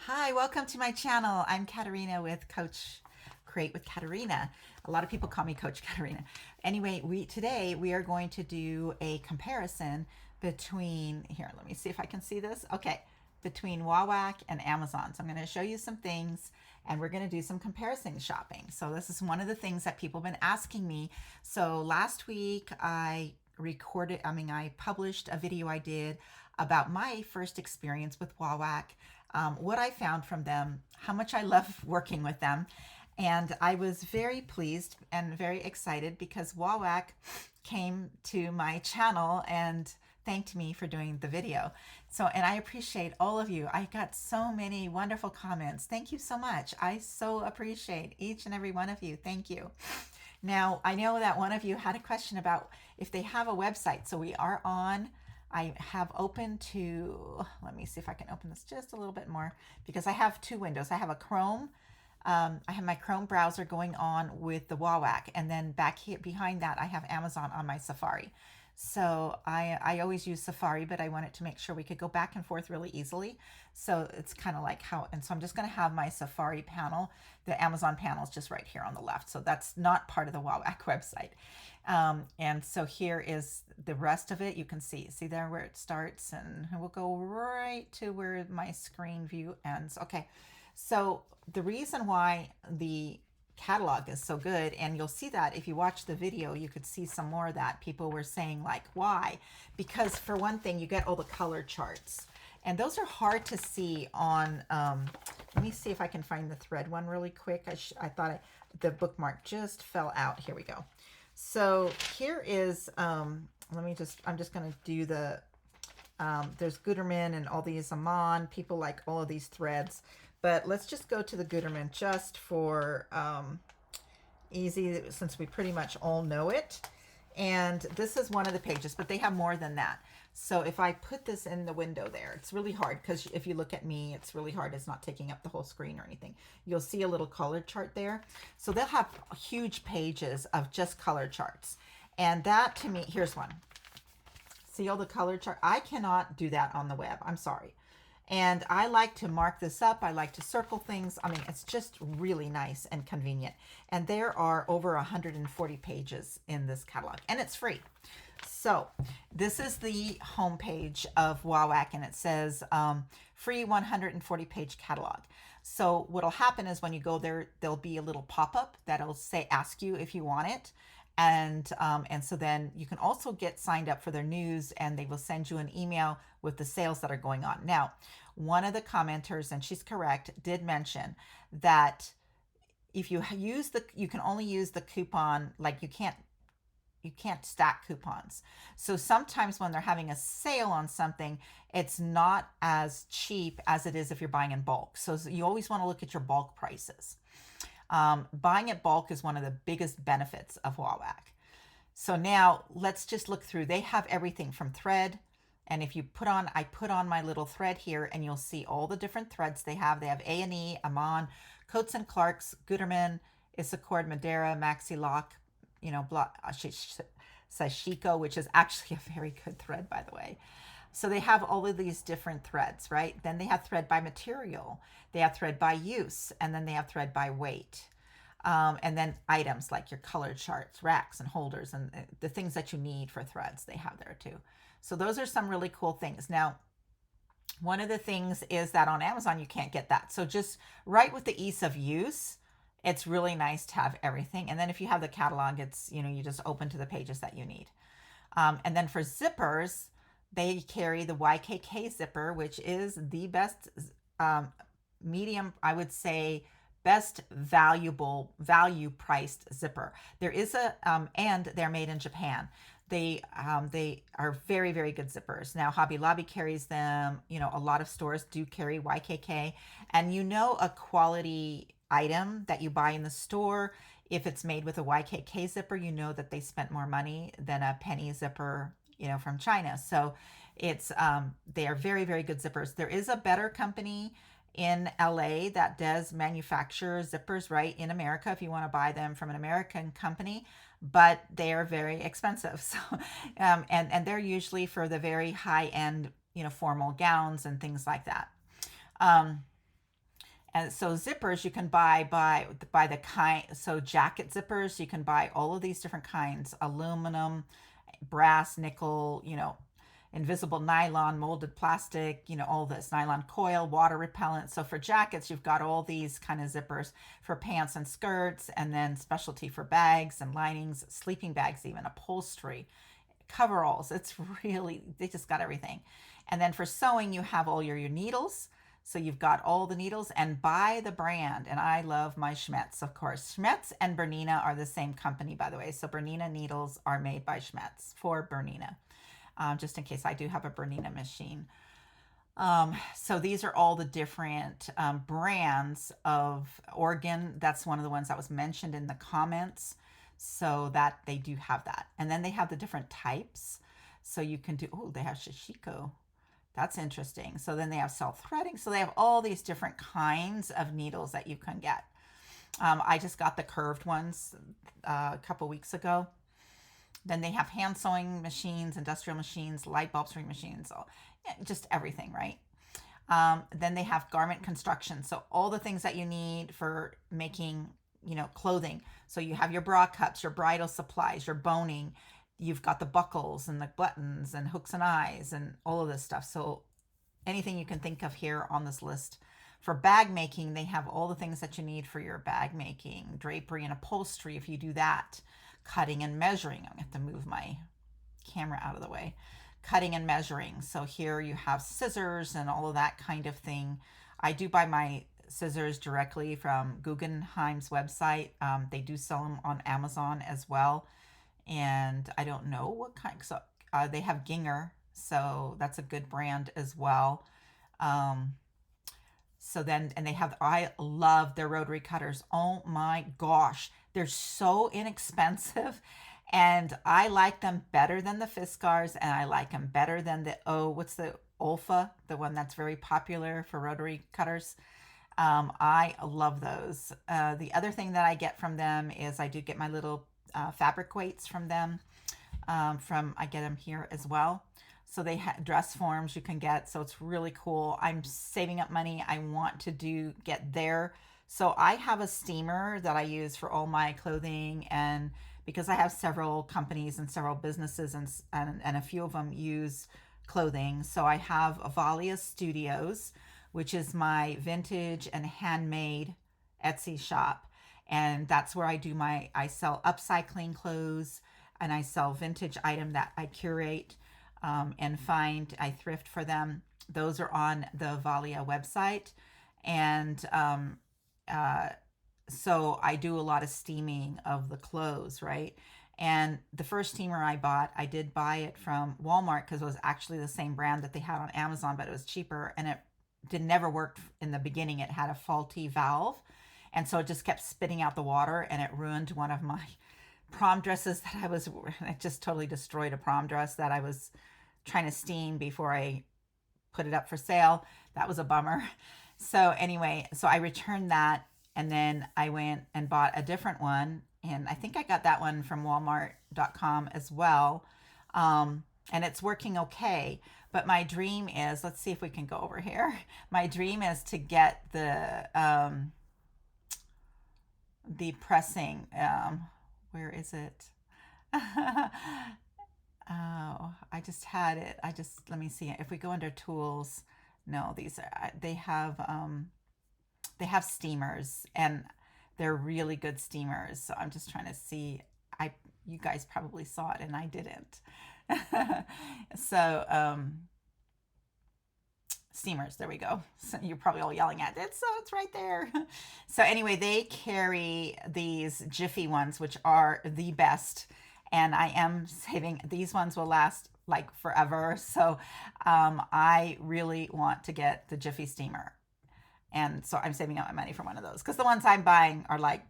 Hi, welcome to my channel. I'm Katerina with Create with Katerina. A lot of people call me Coach Katerina. Anyway, today we are going to do a comparison between, here, let me see if I can see this. Okay, between Wawak and Amazon. So I'm going to show you some things and we're going to do some comparison shopping. So this is one of the things that people have been asking me. So last week I published a video I did about my first experience with Wawak, what I found from them, how much I love working with them. And I was very pleased and very excited because Wawak came to my channel and thanked me for doing the video. So, and I appreciate all of you. I got so many wonderful comments. Thank you so much. I so appreciate each and every one of you. Thank you. Now, I know that one of you had a question about if they have a website. So we are on, I have open to, let me see if I can open this just a little bit more because I have two windows. I have a Chrome, I have my Chrome browser going on with the Wawak, and then back here behind that I have Amazon on my Safari. So I always use Safari, but I wanted to make sure we could go back and forth really easily. So it's kind of like how, and so I'm just going to have my Safari panel. The Amazon panel is just right here on the left. So that's not part of the Wawak website. And so here is the rest of it. You can see there where it starts, and we'll go right to where my screen view ends. Okay. So the reason why the catalog is so good, and you'll see that if you watch the video, you could see some more of that. People were saying like, why? Because for one thing, you get all the color charts, and those are hard to see on, let me see if I can find the thread one really quick. I thought the bookmark just fell out. Here we go. So here is, I'm just going to do the, there's Gutermann and all these Amman. People like all of these threads. But let's just go to the Gutermann just for easy, since we pretty much all know it. And this is one of the pages, but they have more than that. So if I put this in the window there, it's really hard because if you look at me, it's really hard. It's not taking up the whole screen or anything. You'll see a little color chart there. So they'll have huge pages of just color charts. And that to me, here's one. See all the color chart? I cannot do that on the web. I'm sorry. And I like to mark this up. I like to circle things. I mean, it's just really nice and convenient. And there are over 140 pages in this catalog, and it's free. So this is the home page of Wawak, and it says free 140 page catalog. So what'll happen is when you go there, there'll be a little pop-up that'll say, ask you if you want it. And so then you can also get signed up for their news, and they will send you an email with the sales that are going on. Now, one of the commenters, and she's correct, did mention that if you use you can only use the coupon, like you can't stack coupons. So sometimes when they're having a sale on something, it's not as cheap as it is if you're buying in bulk. So you always want to look at your bulk prices. Buying at bulk is one of the biggest benefits of Wawak. So now let's just look through. They have everything from thread. And if you I put on my little thread here, and you'll see all the different threads they have. They have A&E, Amman, Coats and Clarks, Gutermann, Isacord, Madeira, Maxi Lock, you know, Sashiko, which is actually a very good thread, by the way. So they have all of these different threads, right? Then they have thread by material. They have thread by use, and then they have thread by weight. And then items like your color charts, racks and holders, and the things that you need for threads, they have there too. So those are some really cool things. Now, one of the things is that on Amazon, you can't get that. So just right with the ease of use, it's really nice to have everything. And then if you have the catalog, it's, you know, you just open to the pages that you need. And then for zippers, they carry the YKK zipper, which is the best medium, I would say, best value priced zipper. There is and they're made in Japan. They are very, very good zippers. Now, Hobby Lobby carries them. You know, a lot of stores do carry YKK. And you know, a quality item that you buy in the store, if it's made with a YKK zipper, you know that they spent more money than a penny zipper, you know, from China. So it's they are very, very good zippers. There is a better company in LA that does manufacture zippers right in America if you want to buy them from an American company, but they are very expensive. So and they're usually for the very high end, you know, formal gowns and things like that. And so zippers you can buy by the kind. So jacket zippers, you can buy all of these different kinds: aluminum, brass, nickel, invisible nylon, molded plastic, all this nylon coil, water repellent. So for jackets, you've got all these kind of zippers. For pants and skirts, and then specialty for bags and linings, sleeping bags, even upholstery, coveralls. It's really, they just got everything. And then for sewing, you have all your needles. So you've got all the needles, and by the brand. And I love my Schmetz, of course. Schmetz and Bernina are the same company, by the way. So Bernina needles are made by Schmetz for Bernina, just in case I do have a Bernina machine. So these are all the different brands of organ. That's one of the ones that was mentioned in the comments. So that they do have that. And then they have the different types. So you can do, oh, they have shishiko. That's interesting. So then they have self-threading. So they have all these different kinds of needles that you can get. I just got the curved ones a couple weeks ago. Then they have hand sewing machines, industrial machines, light bulb sewing machines, just everything, right? Then they have garment construction. So all the things that you need for making, clothing. So you have your bra cups, your bridal supplies, your boning. You've got the buckles and the buttons and hooks and eyes and all of this stuff. So anything you can think of here on this list. For bag making, they have all the things that you need for your bag making, drapery and upholstery if you do that, cutting and measuring. I'm going to have to move my camera out of the way. Cutting and measuring. So here you have scissors and all of that kind of thing. I do buy my scissors directly from Guggenheim's website. They do sell them on Amazon as well. And I don't know what kind. So they have Ginger, so that's a good brand as well. So then, and I love their rotary cutters. Oh my gosh, they're so inexpensive, and I like them better than the Fiskars, and I like them better than what's the Olfa, the one that's very popular for rotary cutters. I love those. The other thing that I get from them is I do get my little fabric weights from them. I get them here as well. So they have dress forms you can get. So it's really cool. I'm saving up money. I want to get there. So I have a steamer that I use for all my clothing, and because I have several companies and several businesses, and a few of them use clothing. So I have Avalia Studios, which is my vintage and handmade Etsy shop. And that's where I sell upcycling clothes, and I sell vintage item that I curate and I thrift for them. Those are on the Valia website. And so I do a lot of steaming of the clothes, right? And the first steamer I bought, I did buy it from Walmart because it was actually the same brand that they had on Amazon, but it was cheaper, and it never worked in the beginning. It had a faulty valve. And so it just kept spitting out the water, and it ruined one of my prom dresses it just totally destroyed a prom dress that I was trying to steam before I put it up for sale. That was a bummer. So anyway, so I returned that, and then I went and bought a different one. And I think I got that one from Walmart.com as well. And it's working okay. But my dream is, let's see if we can go over here. My dream is to get the pressing, where is it? Oh, I just had it. Let me see. If we go under tools, no, they have steamers, and they're really good steamers. So I'm just trying to see. You guys probably saw it and I didn't. So, steamers, there we go. So you're probably all yelling at it, so it's right there. So anyway, they carry these Jiffy ones, which are the best, and I am saving. These ones will last like forever. So I really want to get the Jiffy steamer, and so I'm saving up my money for one of those, because the ones I'm buying are like,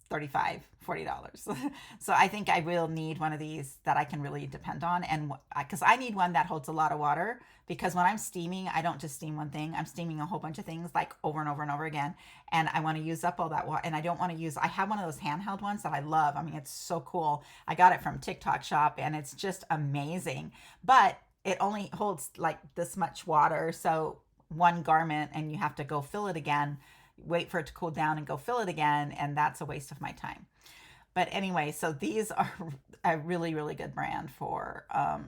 $35, $40. So I think I will need one of these that I can really depend on. And because I need one that holds a lot of water, because when I'm steaming, I don't just steam one thing. I'm steaming a whole bunch of things, like over and over and over again. And I want to use up all that water. And I don't want to I have one of those handheld ones that I love. I mean, it's so cool. I got it from TikTok shop, and it's just amazing. But it only holds like this much water. So one garment, and you have to go fill it again. wait for it to cool down and go fill it again, and that's a waste of my time. But anyway, so these are a really, really good brand for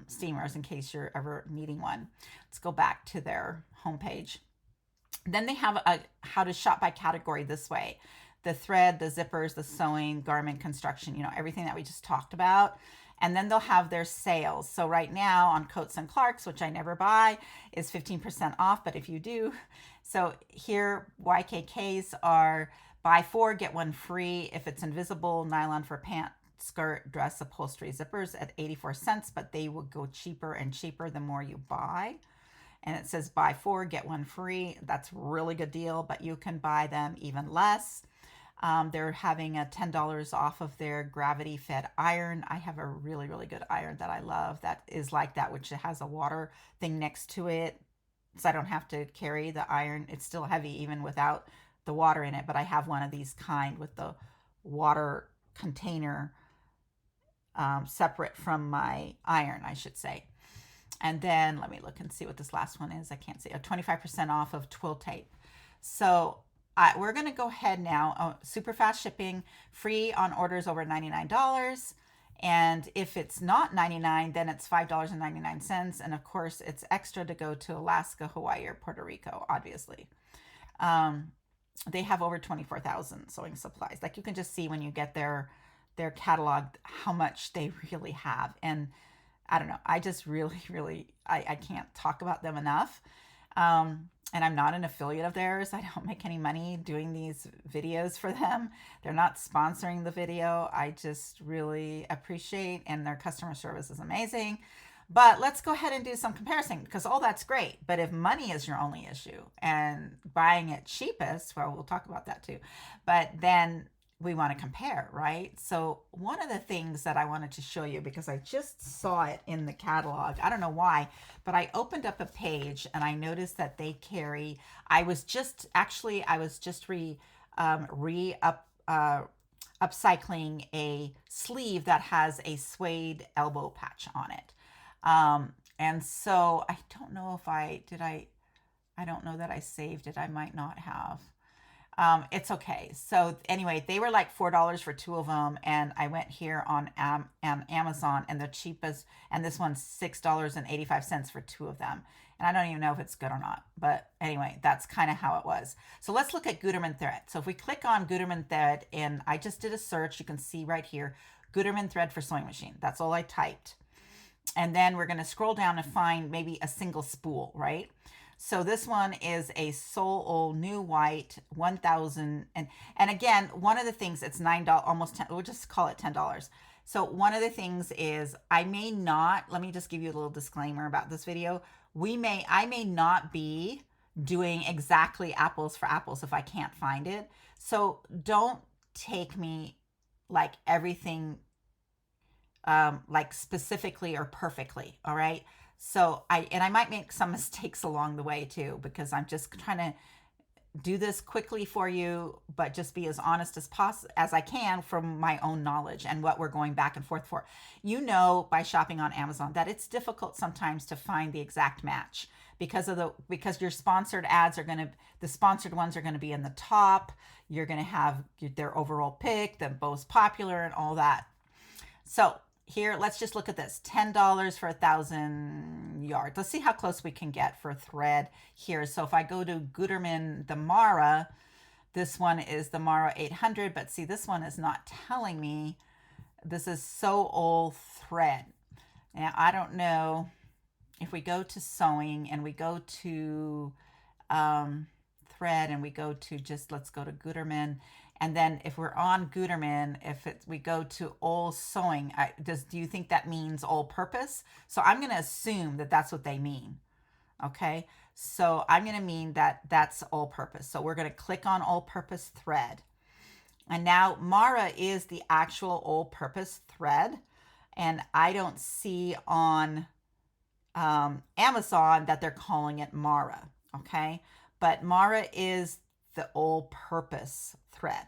steamers in case you're ever needing one. Let's go back to their homepage. Then they have a how to shop by category this way. The thread, the zippers, the sewing, garment construction, you know, everything that we just talked about. And then they'll have their sales. So right now on Coats and Clarks, which I never buy, is 15% off. But if you do, so here YKKs are buy 4, get 1 free if it's invisible, nylon for pant, skirt, dress, upholstery, zippers at 84 cents, but they will go cheaper and cheaper the more you buy. And it says buy 4, get 1 free. That's a really good deal, but you can buy them even less. They're having a $10 off of their gravity fed iron. I have a really, really good iron that I love that is like that, which has a water thing next to it. So I don't have to carry the iron. It's still heavy even without the water in it, but I have one of these kind with the water container separate from my iron, I should say. And then let me look and see what this last one is. I can't see. 25% off of twill tape. So we're going to go ahead now. Super fast shipping, free on orders over $99. And if it's not $99, then it's $5.99. And of course, it's extra to go to Alaska, Hawaii, or Puerto Rico, obviously. They have over 24,000 sewing supplies. Like you can just see when you get their catalog how much they really have. And I don't know, I just really, really, I can't talk about them enough. And I'm not an affiliate of theirs. I don't make any money doing these videos for them. They're not sponsoring the video. I just really appreciate, and their customer service is amazing. But let's go ahead and do some comparison because all that's great. But if money is your only issue and buying it cheapest, well, we'll talk about that too. But then we want to compare, right? So one of the things that I wanted to show you, because I just saw it in the catalog, I don't know why, but I opened up a page and I noticed that they carry, I was just upcycling a sleeve that has a suede elbow patch on it. And so I don't know if I don't know that I saved it. I might not have. It's okay. So anyway, they were like $4 for 2 of them. And I went here on Amazon, and the cheapest, and this one's $6.85 for 2 of them. And I don't even know if it's good or not. But anyway, that's kind of how it was. So let's look at Gutermann thread. So if we click on Gutermann thread, and I just did a search, you can see right here, Gutermann thread for sewing machine. That's all I typed. And then we're going to scroll down and find maybe a single spool, right? So this one is a Soul New White 1000. And again, one of the things, it's $9, almost 10, we'll just call it $10. So one of the things is I may not, let me just give you a little disclaimer about this video. I may not be doing exactly apples for apples if I can't find it. So don't take me like everything like specifically or perfectly. All right. So I might make some mistakes along the way too, because I'm just trying to do this quickly for you, but just be as honest as I can from my own knowledge and what we're going back and forth for. You know, by shopping on Amazon, that it's difficult sometimes to find the exact match because your sponsored ads the sponsored ones are going to be in the top. You're going to have their overall pick, the most popular, and all that. So here, let's just look at this. $10 for 1,000 yards. Let's see how close we can get for thread here. So if I go to Gutermann, the Mara, this one is the Mara 800, but see, this one is not telling me. This is So Old thread. Now, I don't know if we go to sewing and we go to thread and we go to let's go to Gutermann. And then if we're on Gutermann, we go to all sewing, do you think that means all purpose? So I'm going to assume that that's what they mean. Okay. So I'm going to mean that that's all purpose. So we're going to click on all purpose thread. And now Mara is the actual all purpose thread. And I don't see on Amazon that they're calling it Mara. Okay. But Mara is the all purpose thread.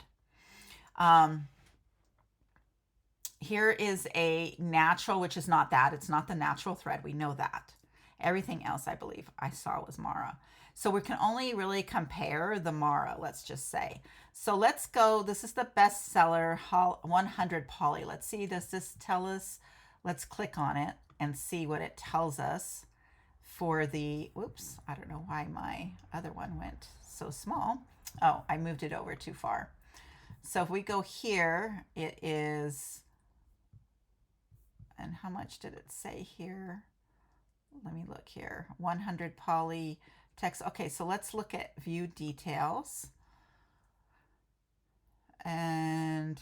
Here is a natural, which is not that. It's not the natural thread. We know that. Everything else, I believe, I saw was Mara. So we can only really compare the Mara, let's just say. So let's go, this is the bestseller 100 poly. Let's see, does this tell us? Let's click on it and see what it tells us for the, whoops, I don't know why my other one went so small. Oh, I moved it over too far. So if we go here, it is, and how much did it say here? Let me look here, 100 poly text. Okay, so let's look at view details and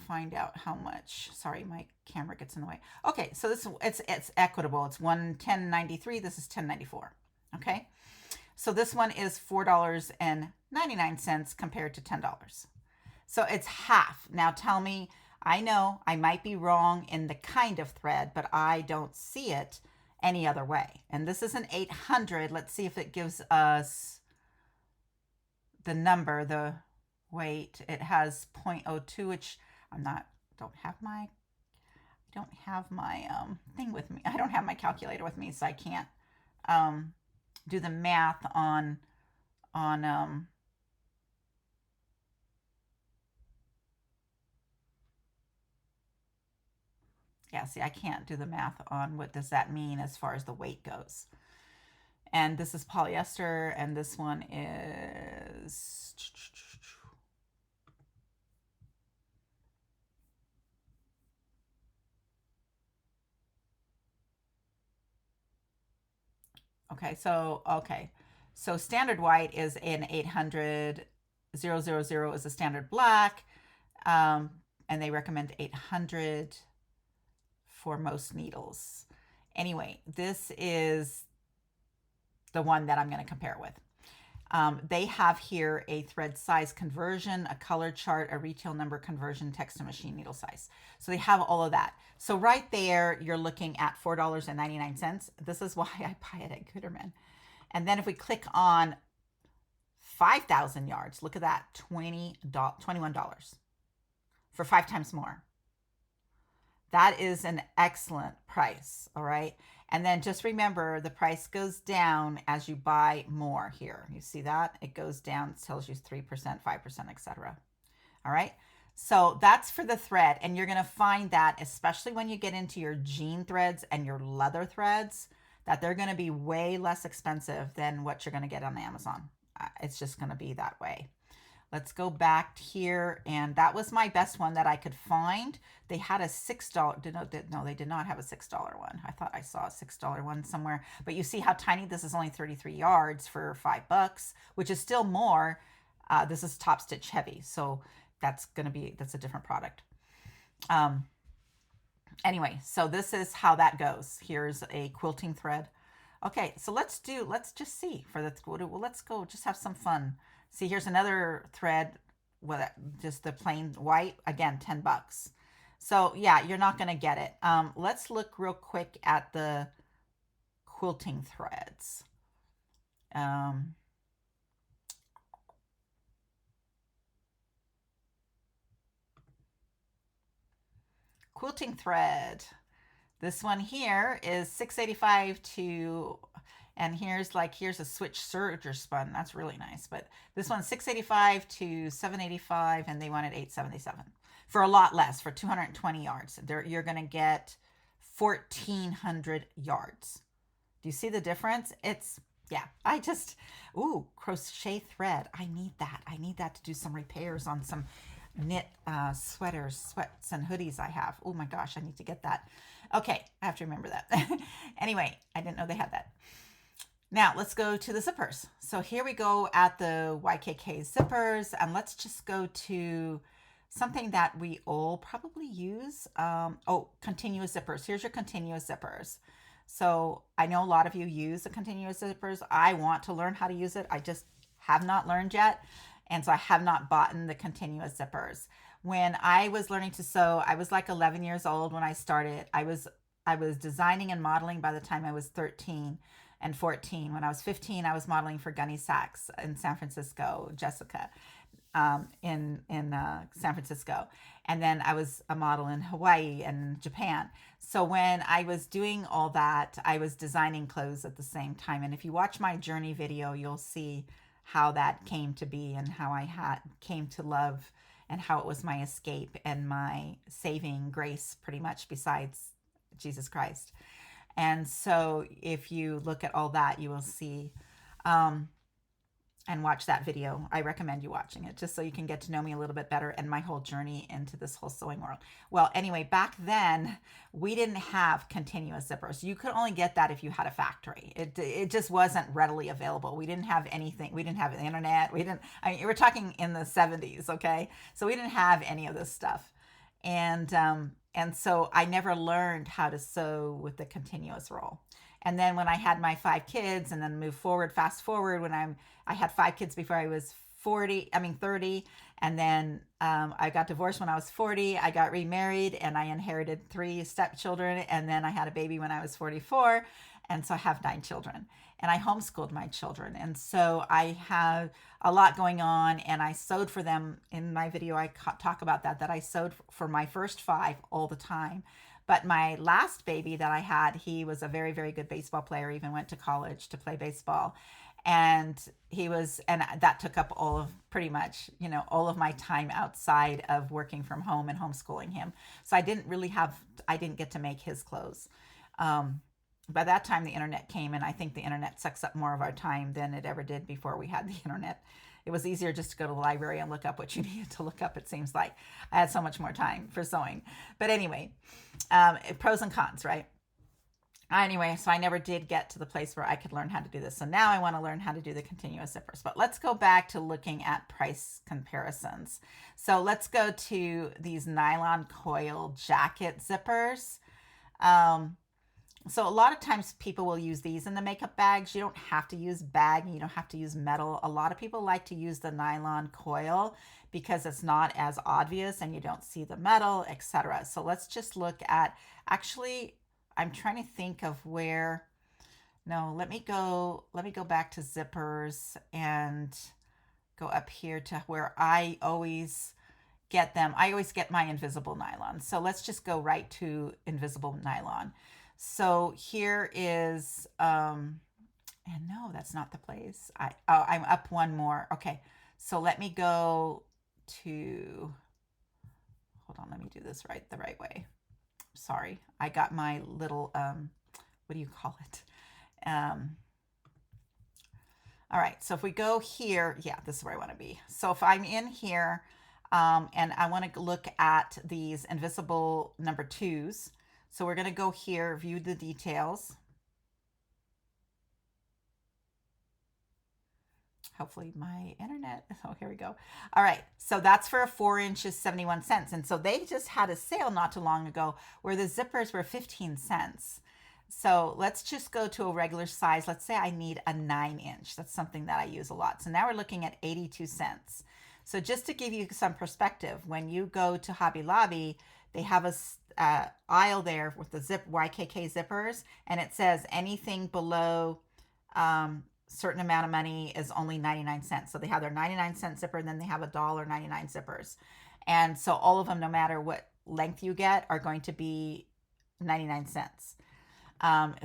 find out how much. Sorry, my camera gets in the way. Okay, so this it's equitable. It's 1093. This is 1094. Okay, so this one is $4.99 compared to $10. So it's half. Now tell me, I know I might be wrong in the kind of thread, but I don't see it any other way. And this is an 800. Let's see if it gives us the number, the weight. It has 0.02, which don't have my thing with me. I don't have my calculator with me, so I can't do the math on yeah, see, I can't do the math on what does that mean as far as the weight goes. And this is polyester, and this one is, okay, so standard white is an 800, 000 is a standard black, and they recommend 800 for most needles. Anyway, this is the one that I'm going to compare with. They have here a thread size conversion, a color chart, a retail number conversion, text to machine needle size. So they have all of that. So right there, you're looking at $4.99. This is why I buy it at Gutermann. And then if we click on 5,000 yards, look at that, $21 for 5 times more. That is an excellent price, all right? And then just remember, the price goes down as you buy more here. You see that? It goes down, it tells you 3%, 5%, etc. All right? So that's for the thread. And you're going to find that, especially when you get into your jean threads and your leather threads, that they're going to be way less expensive than what you're going to get on Amazon. It's just going to be that way. Let's go back here, and that was my best one that I could find. They had a $6, no, they did not have a $6 one. I thought I saw a $6 one somewhere, but you see how tiny this is, only 33 yards for $5, which is still more. This is top stitch heavy, so that's a different product. Anyway, so this is how that goes. Here's a quilting thread. Okay, so let's just see for the, well, let's go just have some fun. See, here's another thread with just the plain white, again, $10. So yeah, you're not going to get it. Let's look real quick at the quilting threads. Quilting thread. This one here is $6.85 to, and here's a switch serger spun. That's really nice. But this one's $6.85 to $7.85, and they wanted $8.77 for a lot less, for 220 yards. You're going to get 1,400 yards. Do you see the difference? Yeah, ooh, crochet thread. I need that. I need that to do some repairs on some knit sweats and hoodies I have. Oh my gosh, I need to get that. Okay, I have to remember that. Anyway, I didn't know they had that. Now let's go to the zippers. So here we go at the YKK zippers, and let's just go to something that we all probably use. Continuous zippers. Here's your continuous zippers. So I know a lot of you use the continuous zippers. I want to learn how to use it. I just have not learned yet. And so I have not bought the continuous zippers. When I was learning to sew, I was like 11 years old when I started. I was designing and modeling by the time I was 13 and 14. When I was 15, I was modeling for Gunny Sachs in San Francisco, Jessica. in San Francisco, and then I was a model in Hawaii and Japan. So when I was doing all that, I was designing clothes at the same time. And if you watch my journey video, you'll see how that came to be and how I had came to love and how it was my escape and my saving grace, pretty much, besides Jesus Christ. And so if you look at all that, you will see um, and watch that video. I recommend you watching it just so you can get to know me a little bit better and my whole journey into this whole sewing world. Well, anyway, back then we didn't have continuous zippers. You could only get that if you had a factory. It just wasn't readily available. We didn't have anything. We didn't have the internet. I mean, we're talking in the 70s, okay? So we didn't have any of this stuff. And so I never learned how to sew with the continuous roll. And then when I had my 5 kids, and then fast forward, I had 5 kids before I was 30. And then I got divorced when I was 40. I got remarried and I inherited 3 stepchildren. And then I had a baby when I was 44. And so I have 9 children. And I homeschooled my children. And so I have a lot going on. And I sewed for them. In my video, I talk about that I sewed for my first 5 all the time. But my last baby that I had, he was a very, very good baseball player, even went to college to play baseball. And that took up pretty much, all of my time outside of working from home and homeschooling him. So I didn't get to make his clothes. By that time, the internet came, and I think the internet sucks up more of our time than it ever did before we had the internet. It was easier just to go to the library and look up what you needed to look up, it seems like. I had so much more time for sewing. But anyway, pros and cons, right? Anyway, so I never did get to the place where I could learn how to do this. So now I want to learn how to do the continuous zippers. But let's go back to looking at price comparisons. So let's go to these nylon coil jacket zippers. So a lot of times people will use these in the makeup bags. You don't have to use bag. You don't have to use metal. A lot of people like to use the nylon coil because it's not as obvious and you don't see the metal, etc. So let's just look at, actually, I'm trying to think of where, no, let me go back to zippers and go up here to where I always get them. I always get my invisible nylon. So let's just go right to invisible nylon. So here is, and no, that's not the place. I'm up one more. Okay, so let me go to, hold on, let me do this the right way. Sorry, I got my little, what do you call it? All right, so if we go here, yeah, this is where I want to be. So if I'm in here, and I want to look at these invisible number 2s, so we're going to go here, view the details. Hopefully my internet, oh, here we go. All right, so that's for 4 inches, 71 cents. And so they just had a sale not too long ago where the zippers were 15 cents. So let's just go to a regular size. Let's say I need a 9-inch. That's something that I use a lot. So now we're looking at 82 cents. So just to give you some perspective, when you go to Hobby Lobby, they have a aisle there with the YKK zippers, and it says anything below certain amount of money is only 99 cents. So they have their 99-cent zipper, and then they have $1.99 zippers. And so all of them, no matter what length you get, are going to be 99 cents.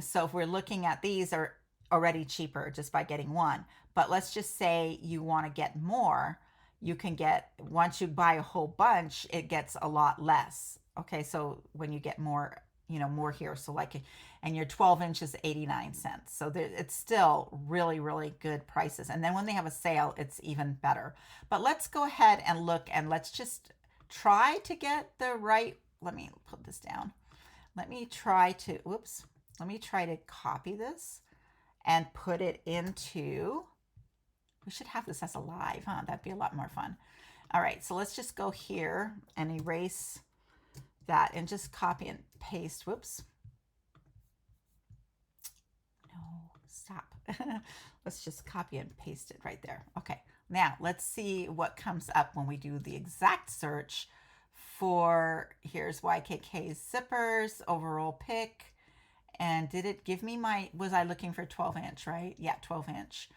So if we're looking at these, are already cheaper just by getting one. But let's just say you want to get more. You can get, once you buy a whole bunch, it gets a lot less. Okay, so when you get more, more here. So like, and your 12 inches, 89 cents. So it's still really, really good prices. And then when they have a sale, it's even better. But let's go ahead and look, and let's just try to get the right, let me put this down. Let me try to copy this and put it into, we should have this as a live, huh? That'd be a lot more fun. All right, so let's just go here and erase that and just copy and paste. Whoops. No, stop. Let's just copy and paste it right there. Okay, now let's see what comes up when we do the exact search for, here's YKK zippers, overall pick. And did it give me was I looking for 12 inch, right? Yeah, 12 inch.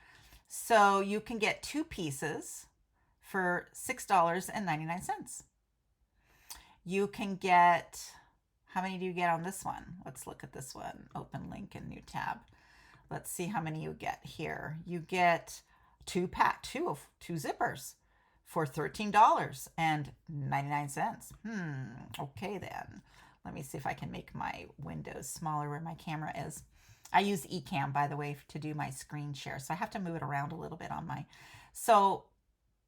So you can get 2 pieces for $6.99. You can get, how many do you get on this one? Let's look at this one. Open link and new tab. Let's see how many you get here. You get two zippers for $13.99. Okay then. Let me see if I can make my windows smaller where my camera is. I use Ecamm, by the way, to do my screen share, so I have to move it around a little bit on my. So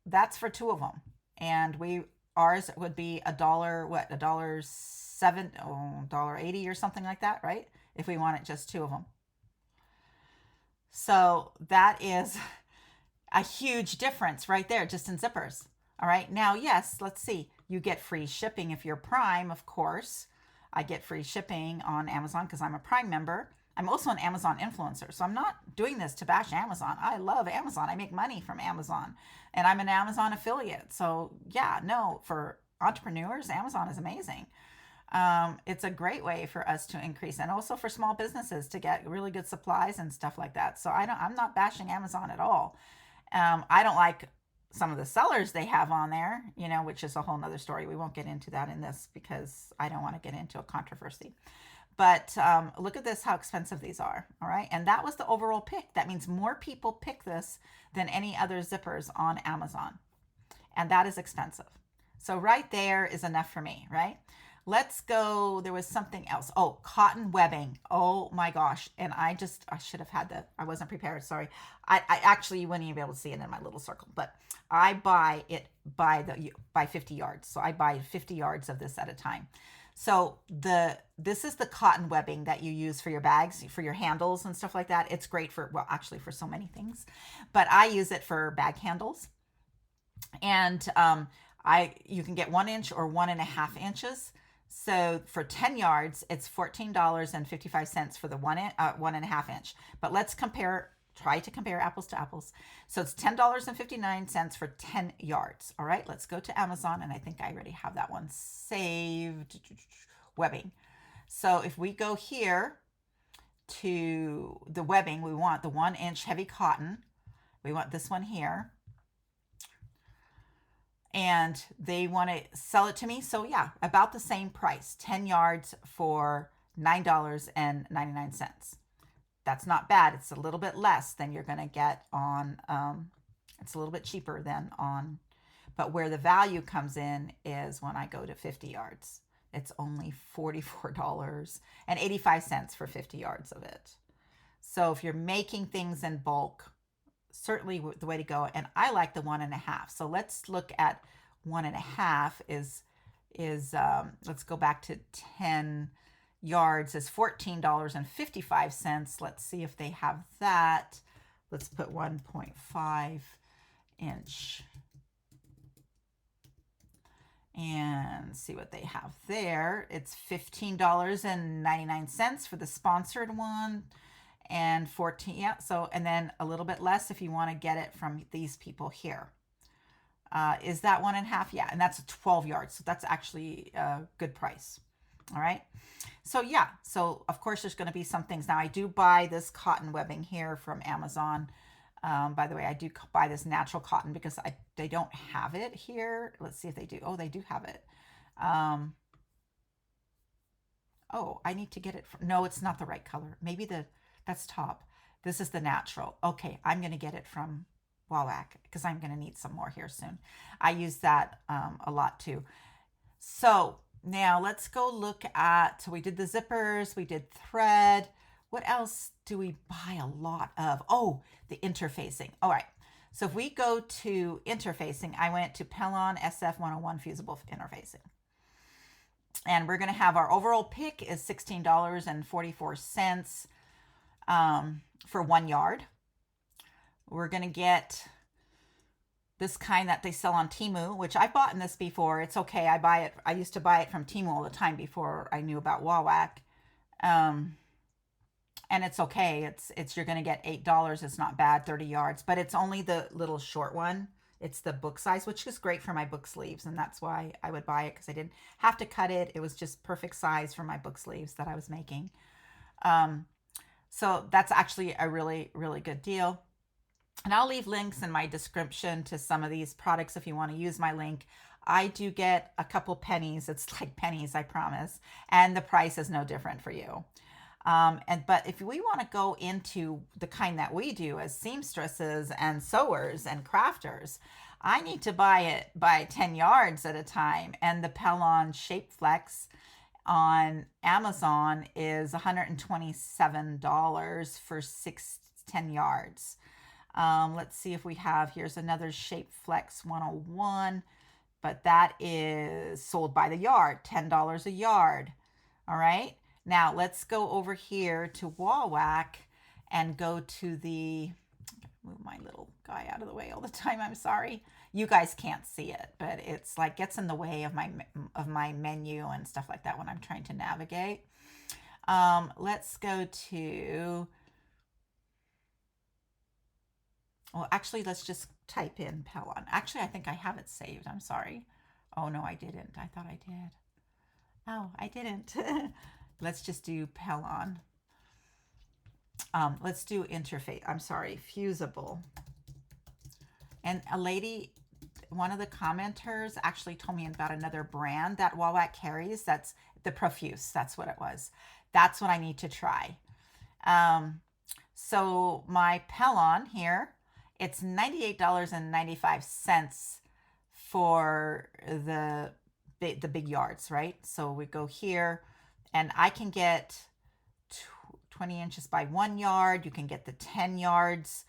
that's for two of them, and ours would be $1.07, $1.80 or something like that, right? If we wanted just two of them. So that is a huge difference right there, just in zippers. All right, now, yes, let's see. You get free shipping if you're Prime, of course. I get free shipping on Amazon because I'm a Prime member. I'm also an Amazon influencer, so I'm not doing this to bash Amazon. I love Amazon. I make money from Amazon, and I'm an Amazon affiliate. So yeah, no, for entrepreneurs, Amazon is amazing. It's a great way for us to increase, and also for small businesses to get really good supplies and stuff like that. So I'm not bashing Amazon at all. I don't like some of the sellers they have on there, which is a whole nother story. We won't get into that in this because I don't want to get into a controversy. But look at this, how expensive these are. All right. And that was the overall pick. That means more people pick this than any other zippers on Amazon. And that is expensive. So right there is enough for me, right? Let's go. There was something else. Oh, cotton webbing. Oh my gosh. And I should have had that. I wasn't prepared. Sorry. I actually, you wouldn't even be able to see it in my little circle, but I buy it by 50 yards. So I buy 50 yards of this at a time. So this is the cotton webbing that you use for your bags, for your handles and stuff like that. It's great for, well, actually for so many things, but I use it for bag handles. And you can get 1 inch or 1.5 inches. So for 10 yards, it's $14.55 for the 1.5 inch. But let's try to compare apples to apples. So it's $10.59 for 10 yards. All right, let's go to Amazon. And I think I already have that one saved. Webbing. So if we go here to the webbing, we want the 1 inch heavy cotton. We want this one here. And they want to sell it to me. So yeah, about the same price, 10 yards for $9.99. That's not bad. It's a little bit less than you're going to get on, it's a little bit cheaper than on, but where the value comes in is when I go to 50 yards. It's only $44.85 for 50 yards of it. So if you're making things in bulk, certainly the way to go. And I like the 1.5. So let's look at 1.5 is let's go back to 10 yards is $14.55. Let's see if they have that. Let's put 1.5 inch and see what they have there. It's $15.99 for the sponsored one. And 14, yeah, so, and then a little bit less if you want to get it from these people here. Is that 1.5? Yeah, and that's 12 yards. So that's actually a good price. All right. So yeah, so of course there's going to be some things. Now I do buy this cotton webbing here from Amazon. By the way, I do buy this natural cotton because they don't have it here. Let's see if they do. Oh, they do have it. Oh, I need to get it. No, it's not the right color. Maybe that's top. This is the natural. Okay, I'm going to get it from Wawak because I'm going to need some more here soon. I use that a lot too. So now let's go look at, so we did the zippers, we did thread. What else do we buy a lot of? Oh, the interfacing. All right. So if we go to interfacing, I went to Pellon SF101 fusible interfacing. And we're going to have our overall pick is $16.44 for 1 yard. We're going to get this kind that they sell on Temu, which I've bought in this before. It's okay. I buy it. I used to buy it from Temu all the time before I knew about Wawak. And it's okay. It's you're going to get $8. It's not bad, 30 yards, but it's only the little short one. It's the book size, which is great for my book sleeves. And that's why I would buy it, because I didn't have to cut it. It was just perfect size for my book sleeves that I was making. So that's actually a really, really good deal. And I'll leave links in my description to some of these products if you want to use my link. I do get a couple pennies. It's like pennies, I promise. And the price is no different for you. But if we want to go into the kind that we do as seamstresses and sewers and crafters, I need to buy it by 10 yards at a time. And the Pellon Shape Flex on Amazon is $127 for 10 yards. Let's see if we have, here's another Shape Flex 101, but that is sold by the yard, $10 a yard. All right. Now let's go over here to Wawak and go to the, move my little guy out of the way all the time. I'm sorry. You guys can't see it, but it's like gets in the way of my menu and stuff like that when I'm trying to navigate. Let's go to, well, actually, let's just type in Pellon. Actually, I think I have it saved. I'm sorry. Oh, no, I didn't. I thought I did. Oh, I didn't. Let's just do Pellon. Let's do interface. I'm sorry, fusible. And a lady, one of the commenters actually told me about another brand that Wawak carries. That's the Profuse. That's what it was. That's what I need to try. So my Pellon here, it's $98.95 for the big yards, right? So we go here and I can get 20 inches by 1 yard. You can get the 10 yards.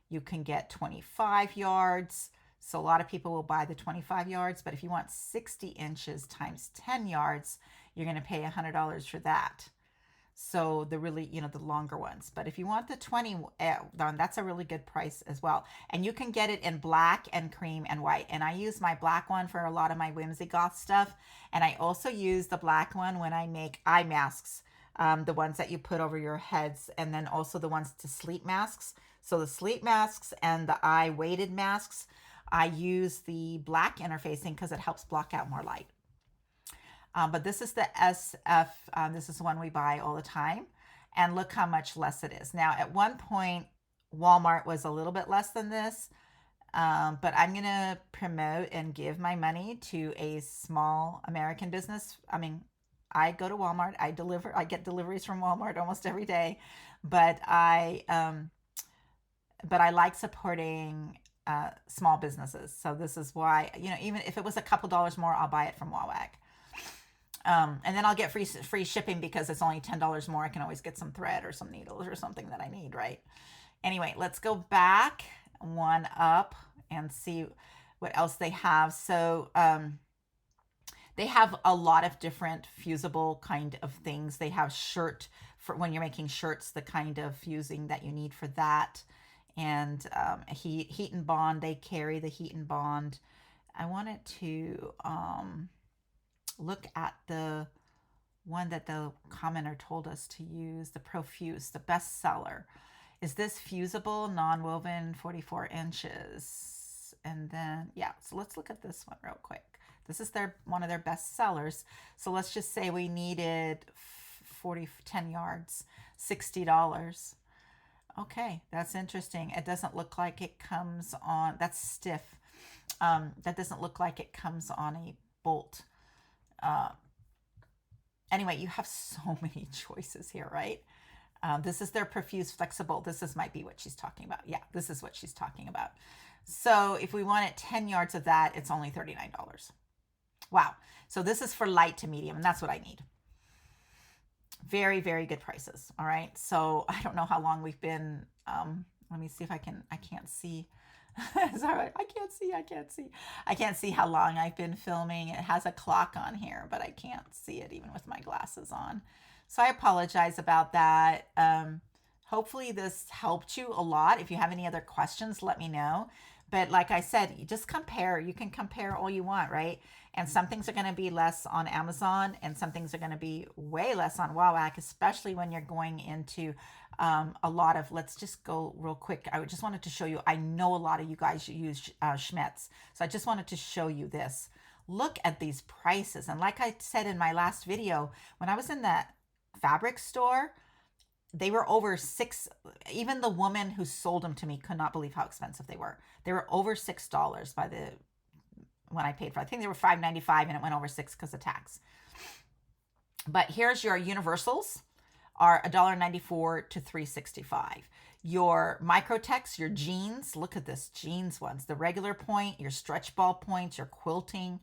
You can get 25 yards. So a lot of people will buy the 25 yards, but if you want 60 inches times 10 yards, you're going to pay $100 for that. So the really, the longer ones. But if you want the 20, that's a really good price as well. And you can get it in black and cream and white. And I use my black one for a lot of my whimsy goth stuff. And I also use the black one when I make eye masks, the ones that you put over your heads, and then also the ones to sleep masks. So the sleep masks and the eye weighted masks, I use the black interfacing because it helps block out more light. But this is the SF. This is the one we buy all the time. And look how much less it is. Now, at one point, Walmart was a little bit less than this. But I'm going to promote and give my money to a small American business. I mean, I go to Walmart. I get deliveries from Walmart almost every day. But I like supporting small businesses. So this is why, even if it was a couple dollars more, I'll buy it from Wawak. And then I'll get free shipping because it's only $10 more. I can always get some thread or some needles or something that I need, right? Anyway, let's go back one up and see what else they have. So they have a lot of different fusible kind of things. They have shirt for when you're making shirts, the kind of fusing that you need for that. And heat and bond, they carry the heat and bond. I wanted to look at the one that the commenter told us to use, the Profuse, the best seller. Is this fusible, non-woven, 44 inches? And then, yeah, so let's look at this one real quick. This is one of their best sellers. So let's just say we needed 10 yards, $60. Okay, that's interesting. It doesn't look like it comes on, that's stiff. That doesn't look like it comes on a bolt. Anyway, you have so many choices here, right? This is their Profuse Flexible. Might be what she's talking about. Yeah, this is what she's talking about. So if we wanted 10 yards of that, it's only $39. Wow. So this is for light to medium, and that's what I need. Very, very good prices. All right. So I don't know how long we've been, let me see if I can't see. Sorry, I can't see how long I've been filming. It has a clock on here, but I can't see it even with my glasses on. So I apologize about that. Hopefully this helped you a lot. If you have any other questions, let me know. But like I said, you just compare. You can compare all you want, right? And some things are going to be less on Amazon and some things are going to be way less on Wawak, especially when you're going into a lot of, let's just go real quick. I just wanted to show you, I know a lot of you guys use Schmetz. So I just wanted to show you this. Look at these prices. And like I said in my last video, when I was in that fabric store, they were over six. Even the woman who sold them to me could not believe how expensive they were. They were over $6 by the when I paid for it. I think they were $5.95 and it went over $6 because of tax. But here's your universals are $1.94 to $3.65. Your microtex, your jeans, look at this, jeans ones, the regular point, your stretch ball points, your quilting,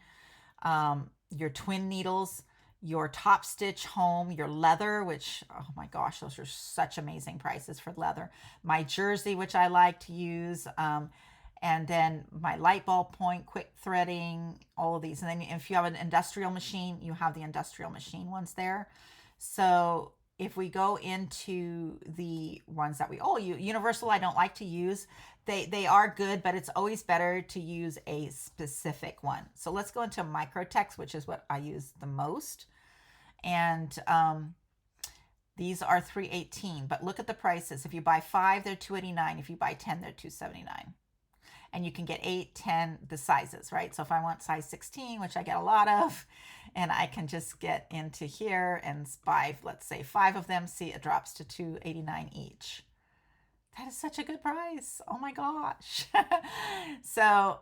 your twin needles, your top stitch home, your leather, which, oh my gosh, those are such amazing prices for leather. My jersey, which I like to use, and then my light ball point, quick threading, all of these. And then if you have an industrial machine, you have the industrial machine ones there. So if we go into the ones that we universal, I don't like to use. They are good, but it's always better to use a specific one. So let's go into microtex, which is what I use the most. And these are $3.18, but look at the prices. If you buy 5, they're $2.89. If you buy 10, they're $2.79. And you can get 8, 10, the sizes, right? So if I want size 16, which I get a lot of, and I can just get into here and buy, let's say 5 of them, see it drops to $2.89 each. That is such a good price. Oh my gosh. So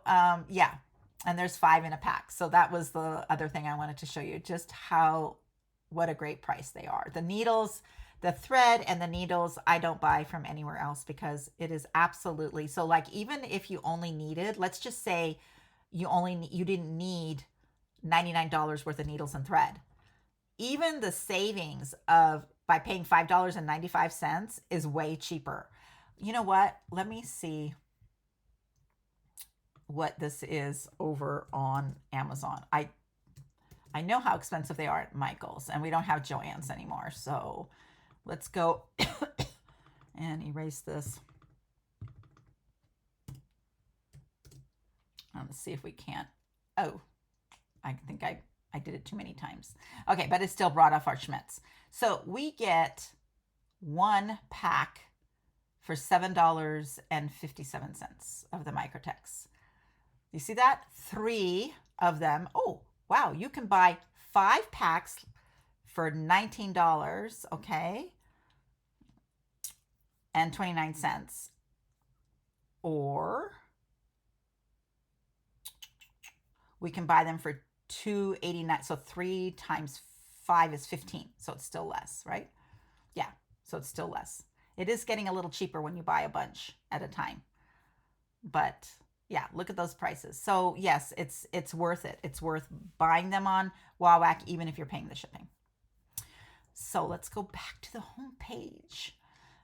yeah, and there's 5 in a pack. So that was the other thing I wanted to show you, just what a great price they are. The needles, the thread and the needles, I don't buy from anywhere else because it is absolutely, so like even if you only needed, let's just say you didn't need $99 worth of needles and thread. Even the savings of by paying $5.95 is way cheaper. You know what? Let me see what this is over on Amazon. I know how expensive they are at Michael's, and we don't have Joann's anymore. So let's go and erase this. Let's see if we can't. Oh, I think I did it too many times. Okay, but it still brought off our Schmetz. So we get 1 pack for $7.57 of the microtex. You see that? 3 of them. Oh, wow. You can buy 5 packs for $19, okay, and 29 cents. Or we can buy them for $2.89. So 3 times 5 is 15. So it's still less, right? Yeah, so it's still less. It is getting a little cheaper when you buy a bunch at a time. But yeah, look at those prices. So yes, it's worth it. It's worth buying them on Wawak, even if you're paying the shipping. So let's go back to the home page.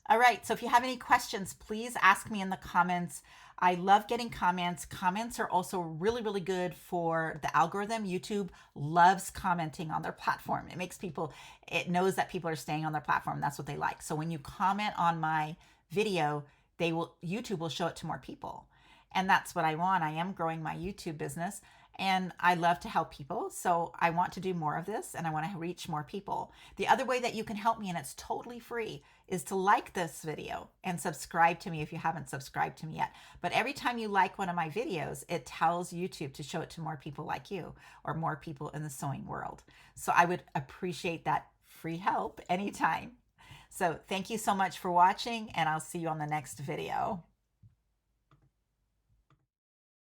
All right, so if you have any questions, please ask me in the comments. I love getting comments. Comments are also really, really good for the algorithm. YouTube loves commenting on their platform. It knows that people are staying on their platform. That's what they like. So when you comment on my video, YouTube will show it to more people. And that's what I want. I am growing my YouTube business and I love to help people. So I want to do more of this and I want to reach more people. The other way that you can help me, and it's totally free, is to like this video and subscribe to me if you haven't subscribed to me yet. But every time you like one of my videos, it tells YouTube to show it to more people like you or more people in the sewing world. So I would appreciate that free help anytime. So thank you so much for watching, and I'll see you on the next video.